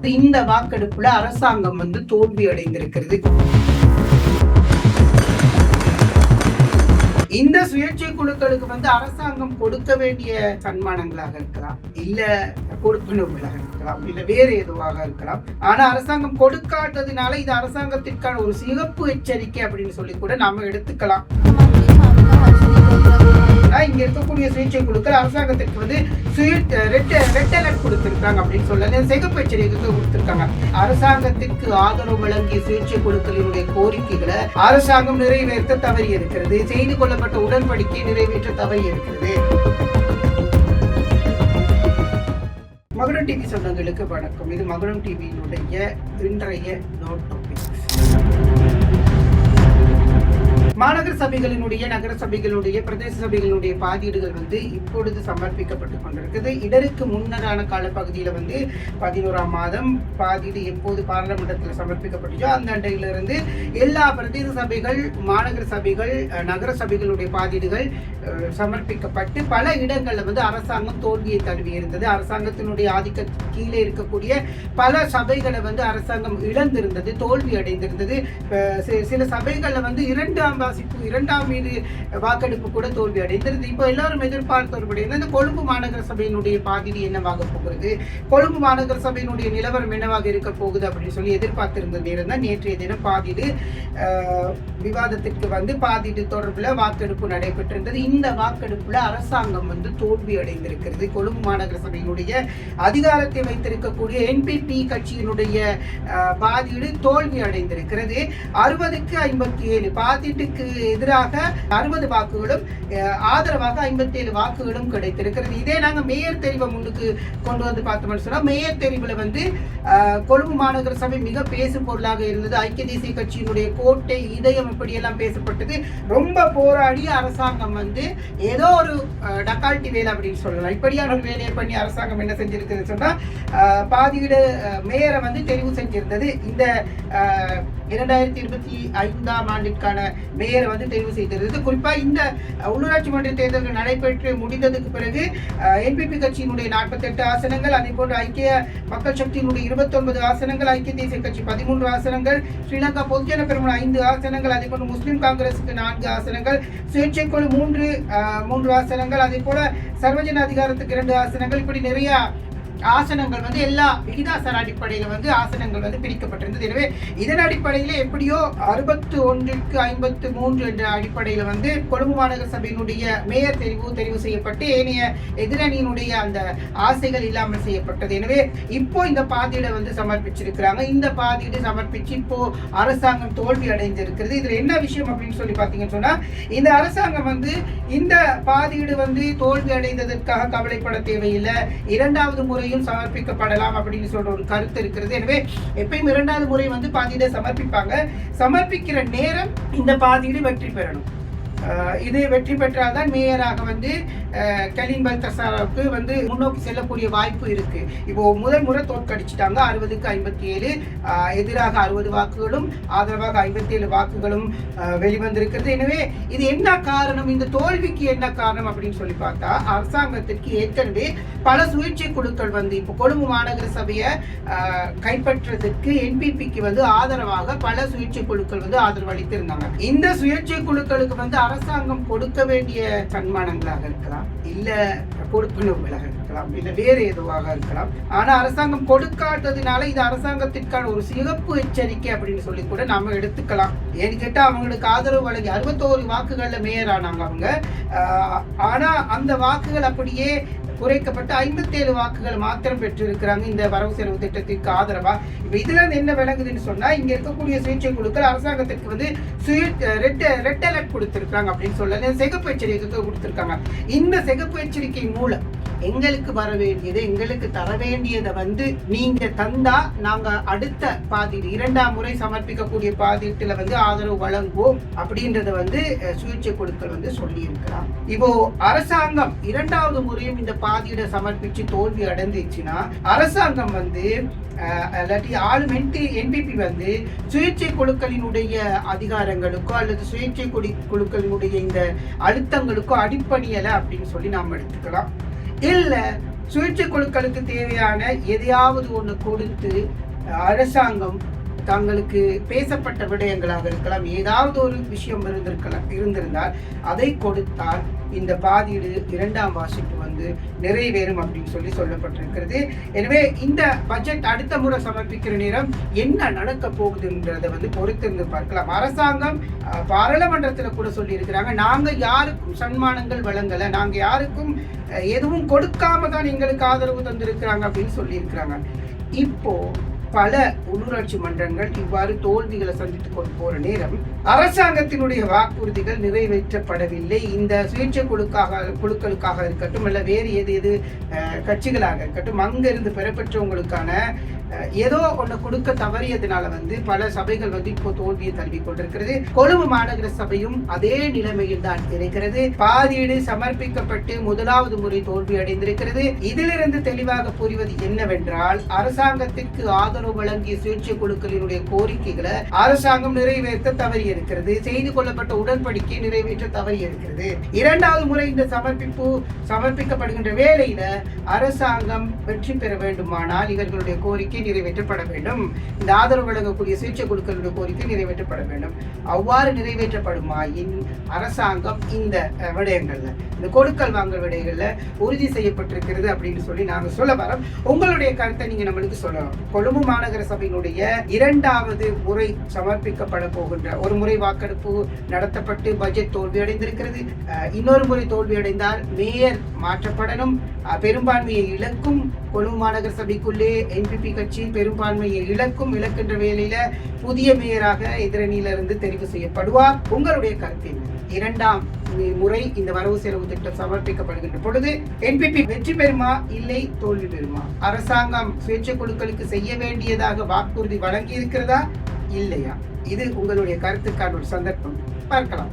இந்த வாக்கெடுப்புல அரசாங்கம் தோல்வி அடைந்திருக்கிறது. இந்த சுயேட்சை குழுக்களுக்கு அரசாங்கம் கொடுக்க வேண்டிய சன்மானங்களாக இருக்கலாம், இல்ல கொடுப்பனவுகளாக இருக்கலாம், இல்ல வேறு எதுவாக இருக்கலாம். ஆனா அரசாங்கம் கொடுக்காததுனால இது அரசாங்கத்திற்கான ஒரு சிவப்பு எச்சரிக்கை அப்படின்னு சொல்லி கூட நாம எடுத்துக்கலாம். இங்க இருக்கக்கூடிய சுயேட்சை குழுக்கள் அரசாங்கத்திற்கு ரெட் அலர்ட் கொடுத்திருக்காங்க அப்படின்னு சொல்ல சிகப்பு எச்சரிக்கை கொடுத்திருக்காங்க. அரசாங்கத்திற்கு ஆதரவு வழங்கிய சுயேட்சை குழுக்களினுடைய கோரிக்கைகளை அரசாங்கம் நிறைவேற்ற தவறி இருக்கிறது. செய்து கொள்ளப்பட்ட உடன்படிக்கை நிறைவேற்ற தவறி இருக்கிறது. மகுடம் டிவி சொந்தங்களுக்கு வணக்கம். இது மகுடம் டிவியினுடைய இன்றைய நோட் டாபிக்ஸ். மாநகர சபைகளினுடைய, நகர சபைகளுடைய, பிரதேச சபைகளுடைய பாதீடுகள் இப்பொழுது சமர்ப்பிக்கப்பட்டுக் கொண்டிருக்குது. இதற்கு முன்னரான காலப்பகுதியில 11ஆம் மாதம் பாதீடு எப்போது பாராளுமன்றத்தில் சமர்ப்பிக்கப்பட்டுச்சோ அந்த அண்டையிலிருந்து எல்லா பிரதேச சபைகள், மாநகர சபைகள், நகர சபைகளுடைய பாதீடுகள் சமர்ப்பிக்கப்பட்டு பல இடங்கள்ல அரசாங்கம் தோல்வியை தழுவி இருந்தது. அரசாங்கத்தினுடைய ஆதிக்க கீழே இருக்கக்கூடிய பல சபைகளை அரசாங்கம் இழந்திருந்தது, தோல்வி அடைந்திருந்தது. சில சபைகள்ல இரண்டாம் மீது வாக்கெடுப்பு கூட தோல்வி அடைந்திருந்தது. இப்போ எல்லாரும் எதிர்பார்த்தவர்களுடைய இந்த கொழும்பு மாநகர சபையினுடைய பாதிரி என்னவாக போகிறது, கொழும்பு மாநகர சபையினுடைய நிலவரம் என்னவாக இருக்க போகுது அப்படின்னு சொல்லி எதிர்பார்த்திருந்த நேரம் தான் நேற்றைய தினம் பாதிடு விவாதத்திற்கு பாதிடு தொடர்பில் வாக்கெடுப்பு நடைபெற்றிருந்தது. இந்த வாக்கெடுப்புல அரசாங்கம் தோல்வி அடைந்திருக்கிறது. கொழும்பு மாநகர சபையினுடைய அதிகாரத்தை வைத்திருக்கக்கூடிய என்பிபி கட்சியினுடைய பாதிடு தோல்வி அடைந்திருக்கிறது. 60க்கு 57 பாதிட்டுக்கு எதிராக 60 வாக்குகளும், ஆதரவாக 57 வாக்குகளும் கிடைத்திருக்கிறது. இதே நாங்க மேயர் தெரிவை முன்னுக்கு கொண்டு பார்த்தோம்னு சொன்னா, மேயர் தெரிவுல கொழும்பு மாநகர சபை மிக பேசு பொருளாக இருந்தது. ஐக்கிய தேசிய கட்சியினுடைய கோட்டை, இதயம் இப்படியெல்லாம் பேசப்பட்டது. ரொம்ப போராடி அரசாங்கம் ஏதோ ஒரு டக்கால்ட்டி வேலை அப்படின்னு சொல்லலாம், இப்படியான ஒரு வேலையை பண்ணி அரசாங்கம் என்ன செஞ்சிருக்குதுன்னு சொன்னா, பாதியிட மேயரை தெரிவு செஞ்சிருந்தது. இந்த 2025ஆம் ஆண்டிற்கான மேயரை தெரிவு செய்திருந்தது. குறிப்பா இந்த உள்ளூராட்சி மன்ற தேர்தல்கள் நடைபெற்று முடிந்ததுக்கு பிறகு என்பிபி கட்சியினுடைய 48 ஆசனங்கள், அதே போன்று ஐக்கிய மக்கள் சக்தியினுடைய 29 ஆசனங்கள், ஐக்கிய தேசிய கட்சி 13 ஆசனங்கள், ஸ்ரீலங்கா பொதுஜன பெரமுன 5 ஆசனங்கள், அதே போன்று முஸ்லிம் காங்கிரசுக்கு 4 ஆசனங்கள், சுயேட்சை குழு 3 ஆசனங்கள், அதே போல சர்வஜன அதிகாரத்துக்கு 2 ஆசனங்கள், இப்படி நிறைய ஆசனங்கள் எல்லா விகிதாசார அடிப்படையில் ஆசனங்கள் பிரிக்கப்பட்டிருந்தது. எனவே இதன் அடிப்படையில் எப்படியோ 61க்கு 53 என்ற அடிப்படையில் கொழும்பு மாநகர சபையினுடைய மேயர் தெரிவு செய்யப்பட்டு ஏனைய எதிரணியினுடைய அந்த ஆசைகள் இல்லாமல் செய்யப்பட்டது. எனவே இப்போ இந்த பாதீடை சமர்ப்பிச்சிருக்கிறாங்க. இந்த பாதீடு சமர்ப்பிச்சு இப்போ அரசாங்கம் தோல்வி அடைஞ்சிருக்கிறது. இதுல என்ன விஷயம் அப்படின்னு சொல்லி பாத்தீங்கன்னு சொன்னா, இந்த அரசாங்கம் இந்த பாதீடு தோல்வி அடைந்ததற்காக கவலைப்பட தேவையில்லை, இரண்டாவது முறை சமர்ப்பிக்கப்படலாம் அப்படின்னு சொல்ற ஒரு கருத்து இருக்கிறது. எனவே எப்பயும் இரண்டாவது முறை பாதீடை சமர்ப்பிப்பாங்க. சமர்ப்பிக்கிற நேரம் இந்த பாதீடு வெற்றி பெறணும். இது வெற்றி பெற்றால்தான் மேயராக கலீன் பல்தசாருக்கு முன்னோக்கி செல்லக்கூடிய வாய்ப்பு இருக்கு. இப்போ முதல் முறை தோற்கடிச்சிட்டாங்க. 60க்கு 57, எதிராக 60 வாக்குகளும், ஆதரவாக 57 வாக்குகளும் வெளிவந்திருக்கிறது. எனவே இது என்ன காரணம், இந்த தோல்விக்கு என்ன காரணம் அப்படின்னு சொல்லி பார்த்தா, அரசாங்கத்திற்கு ஏற்கனவே பல சுயேட்சை குழுக்கள் இப்போ கொழும்பு மாநகர சபையை கைப்பற்றதுக்கு என்பிபிக்கு ஆதரவாக பல சுயேட்சை குழுக்கள் ஆதரவு அளித்திருந்தாங்க. இந்த சுயேட்சை குழுக்களுக்கு அரசாங்கம் கொடுக்க வேண்டிய சன்மானங்களாக இருக்கலாம், இல்ல கொடுப்பனவுகளாக இருக்கலாம், இல்ல வேறு எதுவாக இருக்கலாம். ஆனா அரசாங்கம் கொடுக்காததுனால இது அரசாங்கத்திற்கான ஒரு சிவப்பு எச்சரிக்கை அப்படின்னு சொல்லி கூட நாம எடுத்துக்கலாம். ஏன்னு கேட்டா, அவங்களுக்கு ஆதரவு வழங்கி 61 வாக்குகள்ல மேயர் ஆனாங்க அவங்க. ஆனா அந்த வாக்குகள் அப்படியே குறைக்கப்பட்டு 57 வாக்குகள் மாத்திரம் பெற்றிருக்கிறாங்க இந்த வரவு செலவு திட்டத்திற்கு ஆதரவா. இப்ப இதுல என்ன விளங்குதுன்னு சொன்னா, இங்க இருக்கக்கூடிய சுயேட்சை குழுக்கள் அரசாங்கத்திற்கு ரெட் அலர்ட் கொடுத்திருக்காங்க அப்படின்னு சொல்ல சிகப்பு எச்சரிக்கை கொடுத்திருக்காங்க. இந்த சிகப்பு எச்சரிக்கை மூலம் எங்களுக்கு வர வேண்டியது, எங்களுக்கு தர வேண்டியதை நீங்க தந்தா நாங்க அடுத்த பாதீடு, இரண்டாம் முறை சமர்ப்பிக்கக்கூடிய பாதீட்டுல ஆதரவு வழங்குவோம் அப்படின்றத சுயேட்சை குழுக்கள் சொல்லி இருக்கிறாங்க. இப்போ அரசாங்கம் இரண்டாவது முறையும் இந்த பாதீடை சமர்ப்பிச்சு தோல்வி அடைந்துச்சுன்னா, அரசாங்கம் இல்லாட்டி ஆளும் என்பிபி சுயேட்சை குழுக்களினுடைய அதிகாரங்களுக்கோ அல்லது சுயேட்சை குழுக்களினுடைய இந்த அழுத்தங்களுக்கோ அடிப்படையலை அப்படின்னு சொல்லி நாம் எடுத்துக்கலாம். இல்ல சுயேட்சை குழுக்களுக்கு தேவையான எதையாவது ஒன்று கொடுத்து அரசாங்கம் தங்களுக்கு பேசப்பட்ட விடயங்களாக இருக்கலாம், ஏதாவது ஒரு விஷயம் இருந்திருந்தால் அதை கொடுத்தால் இந்த பாதீடு 2ஆம் வாசிப்பு நிறைவேறும் அப்படின்னு சொல்லப்பட்டிருக்கிறது. எனவே இந்த பட்ஜெட் அடுத்த முறை சமர்ப்பிக்கிற நேரம் என்ன நடக்க போகுதுன்றதை பொறுத்திருந்து பார்க்கலாம். அரசாங்கம் பாராளுமன்றத்தில் கூட சொல்லி இருக்கிறாங்க, நாங்க யாருக்கும் சன்மானங்கள் வழங்கல, நாங்க யாருக்கும் எதுவும் கொடுக்காம தான் எங்களுக்கு ஆதரவு தந்திருக்கிறாங்க அப்படின்னு சொல்லி இருக்கிறாங்க. இப்போ பல உள்ளூராட்சி மன்றங்கள் இவ்வாறு தோல்விகளை சந்தித்துக் கொண்டு போற நேரம் அரசாங்கத்தினுடைய வாக்குறுதிகள் நிறைவேற்றப்படவில்லை. இந்த சுயேட்சை குழுக்களுக்காக இருக்கட்டும், அல்ல வேறு எது கட்சிகளாக இருக்கட்டும், அங்கிருந்து பெறப்பெற்றவங்களுக்கான ஏதோ ஒன்று கொடுக்க தவறியதுனால பல சபைகள் இப்போ தோல்வியை தழுவி கொண்டிருக்கிறது. கொழும்பு மாநகர சபையும் அதே நிலைமையில் தான் இருக்கிறது. பாதீடு சமர்ப்பிக்கப்பட்டு முதலாவது முறை தோல்வி அடைந்திருக்கிறது. இதிலிருந்து தெளிவாக புரிவது என்னவென்றால், அரசாங்கத்திற்கு ஆதரவு வழங்கிய சுயேட்சை குழுக்களினுடைய கோரிக்கைகளை அரசாங்கம் நிறைவேற்ற தவறி இருக்கிறது. செய்து கொள்ளப்பட்ட உடன்படிக்கை நிறைவேற்ற தவறி இருக்கிறது. 2வது முறை இந்த சமர்ப்பிக்கப்படுகின்ற வேளையில அரசாங்கம் வெற்றி பெற வேண்டுமானால் இவர்களுடைய கோரிக்கை நிறைவேற்றப்பட வேண்டும். இந்த ஆதரவு வழங்கக்கூடிய சுயேட்சை குழுக்களுடைய கோரிக்கை நிறைவேற்றப்பட வேண்டும். அவ்வாறு நிறைவேற்றப்படுமாயின் அரசாங்கம் இந்த விடயங்கள்ல, இந்த கொடுக்கல் வாங்கல் விடயங்கள்ல உறுதி செய்யப்பட்டிருக்கிறது அப்படின்னு சொல்லி நாங்க சொல்ல வரோம். உங்களுடைய கருத்தை நீங்க நம்மளுக்கு சொல்லலாம். கொழும்பு மாநகர சபையினுடைய 2வது முறை சமர்ப்பிக்கப்பட போகின்ற ஒரு முறை வாக்கெடுப்பு நடத்தப்பட்டு பட்ஜெட் தோல்வி அடைந்திருக்கிறது. இன்னொரு முறை தோல்வி அடைந்தால் மேயர் மாற்றப்படணும். பெரும்பான்மையை இழக்கும் கொழும்பு மாநகர சபைக்குள்ளே என்பிபி கட்சி பெரும்பான்மையை இழக்கின்ற வேளையில புதிய மேயராக எதிரணியிலிருந்து தெரிவு செய்யப்படுவார். உங்களுடைய கருத்து என்ன? 2ஆம் முறை இந்த வரவு செலவு திட்டம் சமர்ப்பிக்கப்படுகின்ற பொழுது என்பிபி வெற்றி பெறுமா, இல்லை தோல்வி பெறுமா? அரசாங்கம் சுயேட்சை குழுக்களுக்கு செய்ய வேண்டியதாக வாக்குறுதி வழங்கி இருக்கிறதா, இல்லையா? இது உங்களுடைய கருத்துக்கான ஒரு சந்தர்ப்பம். பார்க்கலாம்.